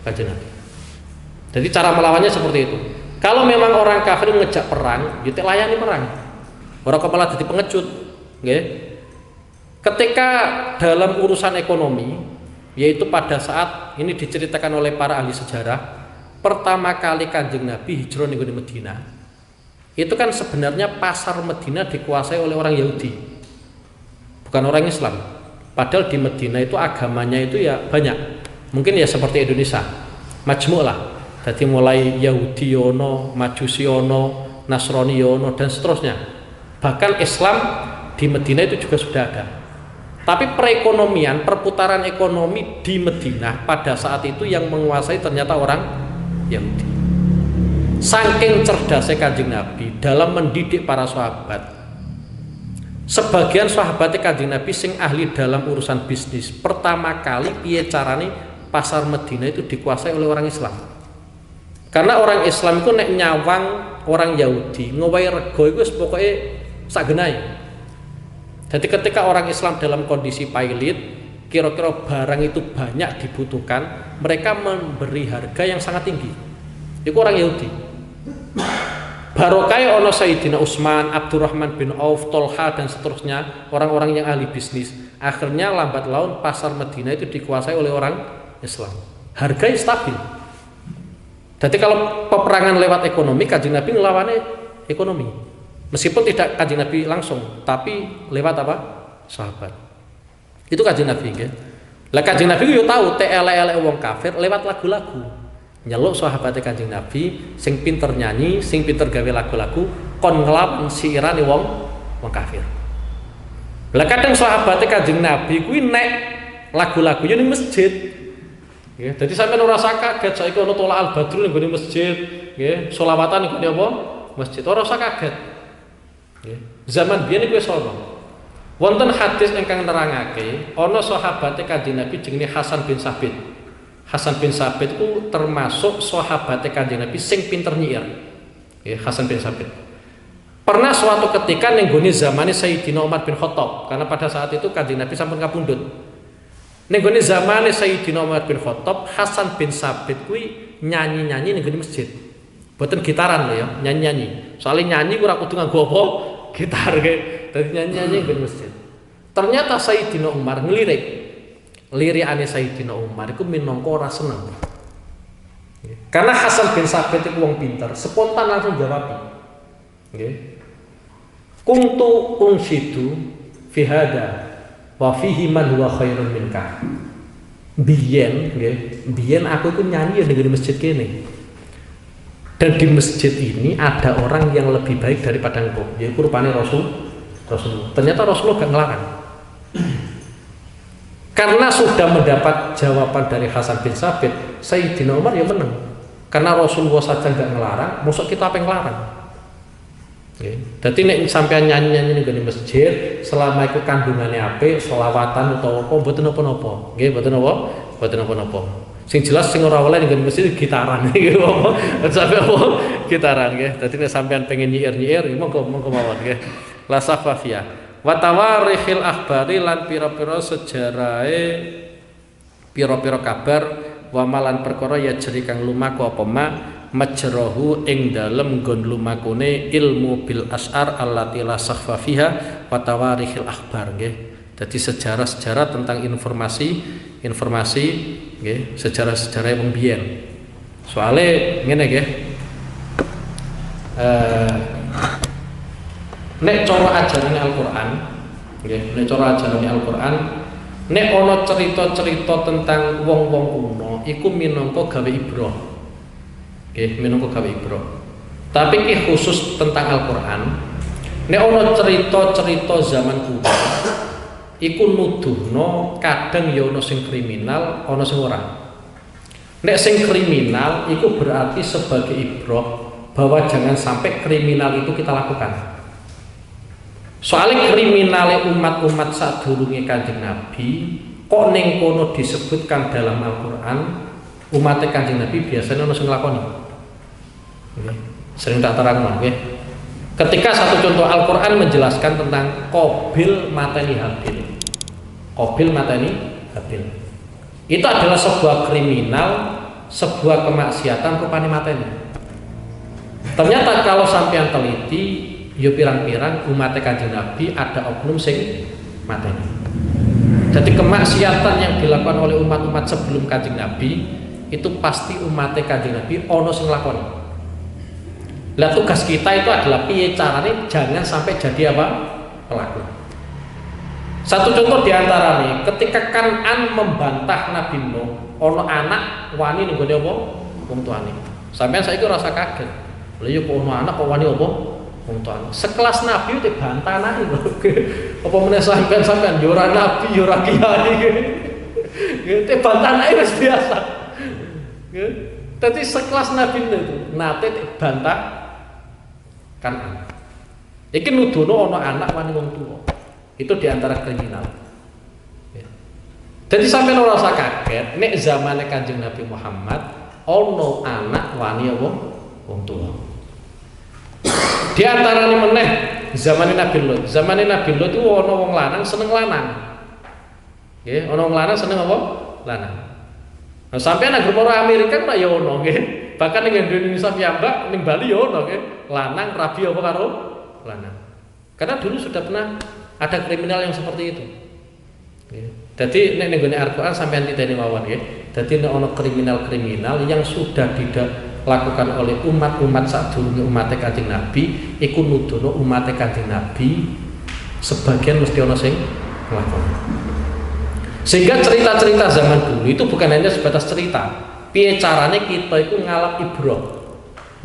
kanjeng Nabi. Jadi cara melawannya seperti itu. Kalau memang orang kafir ngejak perang, kita layani perang. Orang kepala jadi pengecut, nggih. Ketika dalam urusan ekonomi, yaitu pada saat ini diceritakan oleh para ahli sejarah, pertama kali kanjeng Nabi hijrah di Medina, itu kan sebenarnya pasar Medina dikuasai oleh orang Yahudi, bukan orang Islam. Padahal di Medina itu agamanya itu ya banyak, mungkin ya seperti Indonesia, majmuk lah. Jadi mulai Yahudi yono, Majusi yono, Nasrani yono dan seterusnya. Bahkan Islam di Medina itu juga sudah ada. Tapi perekonomian, perputaran ekonomi di Medina pada saat itu yang menguasai ternyata orang Yahudi. Saking cerdasnya kanjeng Nabi dalam mendidik para sahabat. Sebagian sahabatnya kanjeng Nabi sing ahli dalam urusan bisnis. Pertama kali piye carane pasar Medina itu dikuasai oleh orang Islam. Karena orang Islam itu nek nyawang orang Yahudi, ngowahi rego itu pokoknya sagenai. Jadi ketika orang Islam dalam kondisi pailit, kira-kira barang itu banyak dibutuhkan, mereka memberi harga yang sangat tinggi. Itu orang Yahudi. Barokah ono Sayyidina Utsman, Abdurrahman bin Auf, Tolha dan seterusnya, orang-orang yang ahli bisnis. Akhirnya lambat laun pasar Medina itu dikuasai oleh orang Islam. Harganya stabil. Jadi kalau peperangan lewat ekonomi, kanjeng Nabi ngelawannya ekonomi. Meskipun tidak kanjeng Nabi langsung, tapi lewat apa? Sahabat. Itu kanjeng Nabi nggih. Lah kanjeng Nabi yo tahu elek-elek wong kafir lewat lagu-lagu. Nyeluk sahabatnya kanjeng Nabi sing pinter nyanyi, sing pinter gawe lagu-lagu kon nglawan siirane wong kafir. Lah kadang sahabatnya kanjeng Nabi kuwi nek lagu-lagunya ning masjid. Nggih, dadi sampeyan ora usah kaget saiki ana tolak al-badrul ning gone masjid, nggih, selawatan ning gone apa? Masjid. Ora usah kaget. Zaman biyen iku wis ana. Wonten hadis ingkang nerangake ana sahabate Kanjeng Nabi jenenge Hasan bin Sabit. Hasan bin Sabit itu termasuk sahabate Kanjeng Nabi sing pinter nyair. Nggih, Hasan bin Sabit. Pernah suatu ketika ning gone zamane Sayyidina Umar bin Khattab, karena pada saat itu Kanjeng Nabi sampun kapundhut. Ning gone zamane Sayyidina Umar bin Khattab, Hasan bin Sabit kuwi nyanyi-nyanyi ning gone masjid. Boten gitaran lho ya, nyanyi-nyanyi. Soale nyanyi ora kudu nganggo apa? Gitar ge. Dadi nyanyi-nyanyi ning masjid. Ternyata Sayyidina Umar ngelirik. Lirikane Sayyidina Umar iku minangka ora seneng. Karena Hasan bin Sabit iku wong pinter, spontan langsung jawab. Nggih. Kuntu unsidu fi hada wa fihi man huwa khairun minka. Biyen nggih, biyen aku iku nyanyi di masjid kene. Dan di masjid ini ada orang yang lebih baik daripada engkau, yaitu rupane Rasulullah. Ternyata Rasulullah gak ngelarang. Karena sudah mendapat jawaban dari Hasan bin Sabit, Sayyidina Umar ya menang. Karena Rasulullah saja gak ngelarang, mosok kita apa yang ngelarang? Jadi nek sampean nyanyi-nyanyi di masjid, selama itu kandungannya apik, selawatan utawa apa, mboten napa-napa. Nggih, mboten napa-napa. Sing jelas sing ora oleh ning masjid gitaran iki apa? Sampai apa? Gitaran nggih. Dadi nek sampean pengen nyiir-nyiir, monggo mawon nggih. La safafiyah. Wa tawarihil akhbari lan pira-pira sejarahe pira-pira kabar wa malan perkara ya jeri kang lumaku apa majrahu ing dalem nggon lumakune ilmu bil as'ar allati la sakhfa fiha wa tawarihil akhbar nggih. Dadi sejarah-sejarah tentang informasi nggih, sejarah-sejarah wong biyen. Soale ngene nggih. Nek cara ajarane Al-Qur'an nggih, nek cara ajarane Al-Qur'an nek ana cerita-cerita tentang wong-wong kuno iku minangka gawe ibrah. Nggih, minangka gawe ibrah. Tapi iki khusus tentang Al-Qur'an. Nek ana cerita-cerita zaman kuno iku nuduhno kadang ya ana sing kriminal, ana sing ora. Nek sing kriminal iku berarti sebagai ibrah bahwa jangan sampai kriminal itu kita lakukan. Soalnya kriminale umat-umat sadurunge Kanjeng Nabi kok ning kono disebutkan dalam Al-Qur'an, umat Kanjeng Nabi biasanya ana sing nglakoni. Nggih, sering tak terangno nggih. Ketika satu contoh Al-Qur'an menjelaskan tentang Qabil mateni Habil. Qabil mateni Habil. itu adalah sebuah kriminal, sebuah kemaksiatan rupane mateni. Ternyata kalau sampean teliti, yo pirang-pirang umat Kanjeng Nabi ada oknum sing mateni. Jadi kemaksiatan yang dilakukan oleh umat-umat sebelum Kanjeng Nabi itu pasti umat Kanjeng Nabi ono sing lakoni. Lah tugas kita itu adalah piye carane jangan sampai jadi apa? Pelaku. Satu contoh diantara ketika Kan'an membantah Nabi Nuh, ono anak wani ning gone apa? Wong tuane. Sampeyan saiki rasa kaget. Lha yo kok ono anak kok wani apa? Wong tuane. Sekelas Nabi itu bantah anake lho. Apa meneh sampeyan yo ora nabi yo ora kiai. Gitu bantah anake wis biasa. Tadi sekelas Nabi itu nate bantah Kan'an. Iki nuduno ono anak wani wong tuwa. Itu diantara kriminal. Jadi sampai ora usah kaget, nek zamane Kanjeng Nabi Muhammad ono anak wani wong tua. Di antarane meneh zamane Nabi Lut. Zamane Nabi Lut itu ono wong lanang seneng lanang. Nggih, ono wong lanang seneng apa? Lanang. Nah, sampeyan nang grup orang Amerika ora ya ono nggih. Bahkan ning Indonesia piyambak ning Bali ya ono nggih. Lanang rabi apa karo lanang. Karena dulu sudah pernah ada kriminal yang seperti itu. Jadi nek nggone Al-Qur'an sampeyan titeni mawon nggih. Dadi nek ana kriminal-kriminal yang sudah dilakukan oleh umat-umat sadurunge umat Kanjeng Nabi, iku nudono umat Kanjeng Nabi sebagian mesti ana sing nglakoni. Sehingga cerita-cerita zaman dulu itu bukan hanya sebatas cerita. Piye carane kita iku ngalap ibrah.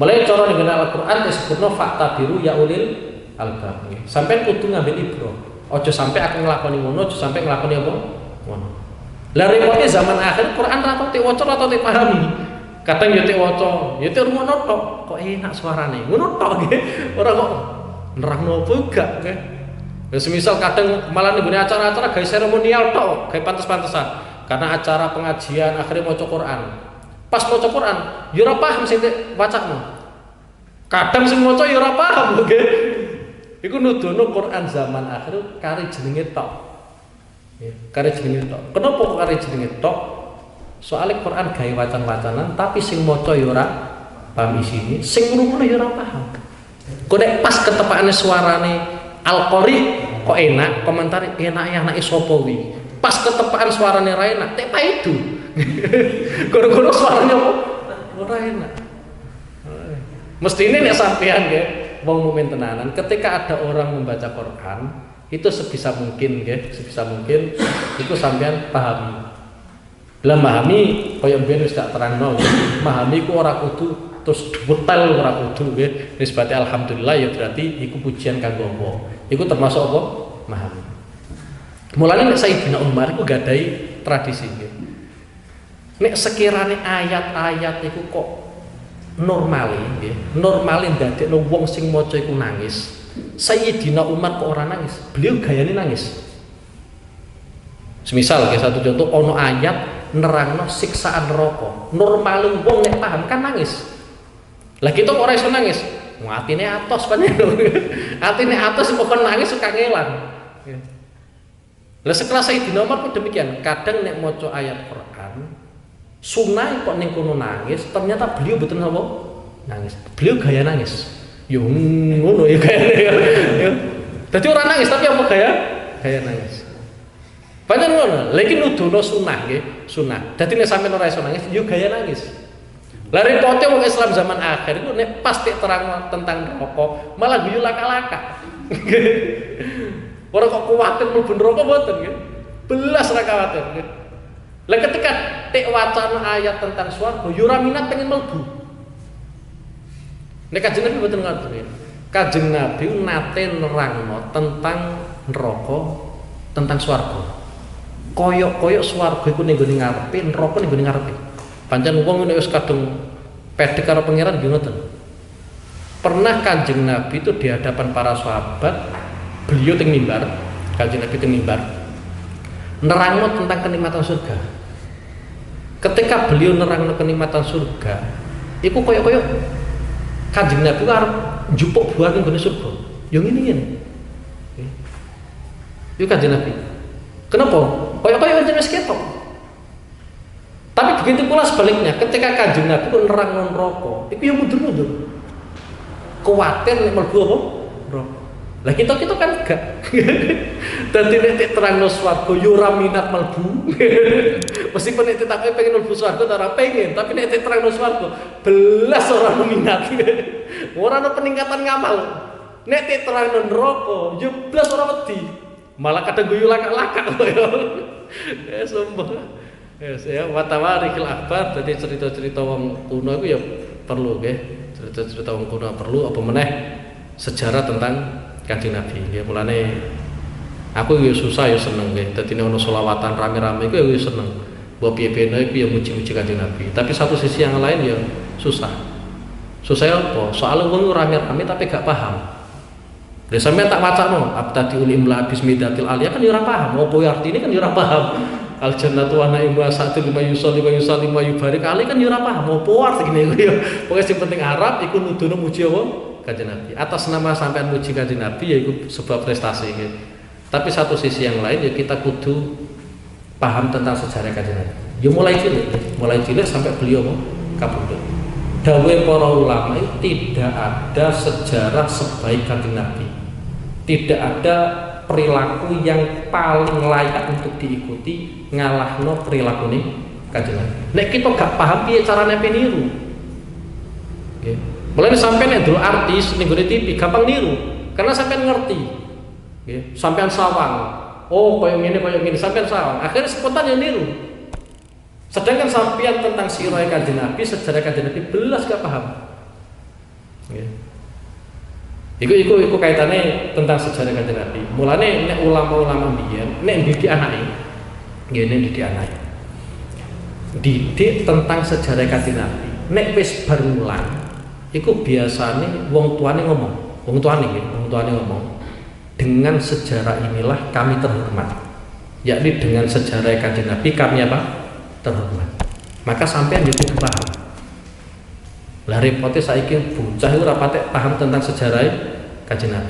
Mulai cara ning Al-Qur'an disebutno fakta biru ya ulil albab. Sampai kudu ngambil ibrah. Ojo sampai aku nglakoni ngono, ojo sampai nglakoni apa? Ngono. Lah repote zaman akhir Quran ra tau diwaca ra tau dipahami. Kadang yo waca, yo rungono tok, kok enak suarane. Ngono tok nggih. Ora kok nerangno apa gak nggih. Ya semisal kadang malah ning acara-acara gawe seremonial tok, gawe pantes-pantesan. Karena acara pengajian akhirnya maca Quran. Pas maca Quran, yo ora paham sing wacakno. Kadang sing maca yo ora paham nggih. Iku nudono Quran zaman akhir kari jenenge tok. Kari jenenge tok. Kenapa kok kari jenenge tok? Soale Quran gawe wacan-wacanan tapi sing maca ya ora paham isine, sing ngrungokne ya ora paham. Kok nek pas ketepakane suarane Al-Qari kok enak, komentar enake anake sapa kuwi. Pas ketepakan suarane ra enak, tek paidu. Goro-goro suarane apa? Ora enak. Mestine nek sampean nggih wong mukmin tenanan, ketika ada orang membaca Quran, itu sebisa mungkin itu sampean pahami. Lah pahami kaya mbiyen wis tak terangno, pahami ku ora kudu terus detail ora kudu nggih. Nisbate alhamdulillah ya berarti iku pujian kanggo apa? Iku termasuk apa? Pahami. Mulane nek Sayyidina Umar iku gadahi tradisi nggih. Nek sekirane ayat-ayat iku kok normale ndadekno wong sing maca iku nangis. Sayyidina Umar kok ora nangis? Beliau gayane nangis. Semisal kayak satu contoh ono ayat nerangno siksaan neraka. Normale wong nek paham kan nangis. Lah kita kok ora iso nangis. Atine atos panen. Atine atos kok nangis suka ngelan. Lah sekelas Sayyidina Umar pun demikian. Kadang nek maca ayat Quran sunai kok ning kono nangis, ternyata beliau betul apa? Nangis. Beliau gaya nangis. Yo ngono ya gaya. Dadi ora nangis tapi apa gaya nangis. Pancen ngono. Lagi nuduno sunah nggih, sunah. Dadi nek sampeyan ora iso nangis, yo gaya nangis. Lah repote wong Islam zaman akhir iku nek pasti terang tentang neraka, malah guyu laka-laka. Ora kok kuwatir mlebu neraka mboten nggih. Belas ra kuwatir nggih. Lah ketika tek wacana ayat tentang swarga, yo ora minat pengen mlebu. Nek Kanjeng Nabi mboten ngoten ya. Kanjeng Nabi nate nerangno tentang neraka, tentang swarga. Koyok-koyok swarga iku ning gone ngarepe, neraka ning gone ngarepe. Pancen wong nek wis kadung pedhe karo pangeran nggih ngoten. Pernah Kanjeng Nabi itu di hadapan para sahabat, beliau teng mimbar, Kanjeng Nabi teng mimbar. Nerangno tentang kenikmatan surga. Ketika beliau nerangno kenikmatan surga, iku koyok-koyok Kanjeng Nabi arep njupuk buah ning gone surga. Yo ngene-ngene. Yo Kanjeng Nabi. Kenapa? Koyok-koyok wis ketok. begitu pula sebaliknya, ketika Kanjeng Nabi ku nerangno neraka, iku ya mundur-mundur. Kuwatir nek mlebu apa? Neraka. Lah kita kan enggak. Dadi nek terangno swarga ya ora minat mlebu. Meskipun nek tak pengen mlebu swarga ora pengen, tapi nek terangno swarga belas ora minat. Ora ono peningkatan ngamal. Nek terangno neraka ya belas ora wedi. Malah kadang guyu lakak-lakak koyo. Ya sumpah. Ya watawarikil akbar, dadi cerita-cerita wong kuno iku ya perlu nggih. Cerita-cerita wong kuno perlu apa meneh sejarah tentang Kanjeng Nabi. Ya mulane aku ya susah ya seneng nggih. Dadi nek ono selawatan rame-rame iku ya seneng. Mbok piye-piyene iku ya muji-muji Kanjeng Nabi. Tapi satu sisi yang lain ya susah. Susah apa? Soale wong rame-rame tapi gak paham. Lah sampeyan tak wacano abtadiul imla bismidatil aliyah kan ya ora paham. Apa artine kan ya ora paham. Al jannatu wa na'imu sa'atul lima yusalli wa yusallim wa yubarik ali kan ya ora paham. Apa artine iku ya. Pokoke sing penting Arab iku nuduhno muji apa? Kanjeng Nabi. Atas nama sampean muji Kanjeng Nabi ya itu sebuah prestasi gitu. Tapi satu sisi yang lain ya kita kudu paham tentang sejarah Kanjeng Nabi. Ya mulai cilik sampai beliau kabudut. Dawuh para ulama itu tidak ada sejarah sebaik Kanjeng Nabi. Tidak ada perilaku yang paling layak untuk diikuti ngalahno perilakune Kanjeng Nabi. Nek kita gak paham piye carane niru. Nggih. Mulane sampean nek ndelok artis ning gone TV gampang niru karena sampean ngerti. Nggih, sampean sawang. Oh, koyo ngene sampean sawang. Akhirnya spontan yang niru. Sedangkan sampean tentang sirah Kanjeng Nabi, sejarah Kanjeng Nabi belas gak paham. Nggih. Iku kaitane tentang sejarah Kanjeng Nabi. Mulane nek ulama-ulama mbiyen nek didik anake, nggih nek didik anake. Didik tentang sejarah Kanjeng Nabi. Nek wis bar mulang iku biasanya wong tuane ngomong dengan sejarah inilah kami terhormat, yakni dengan sejarah Kanjeng Nabi kami apa? Terhormat. Maka sampean yo kudu paham. Lah repote saiki bocah ora patek paham tentang sejarah Kanjeng Nabi.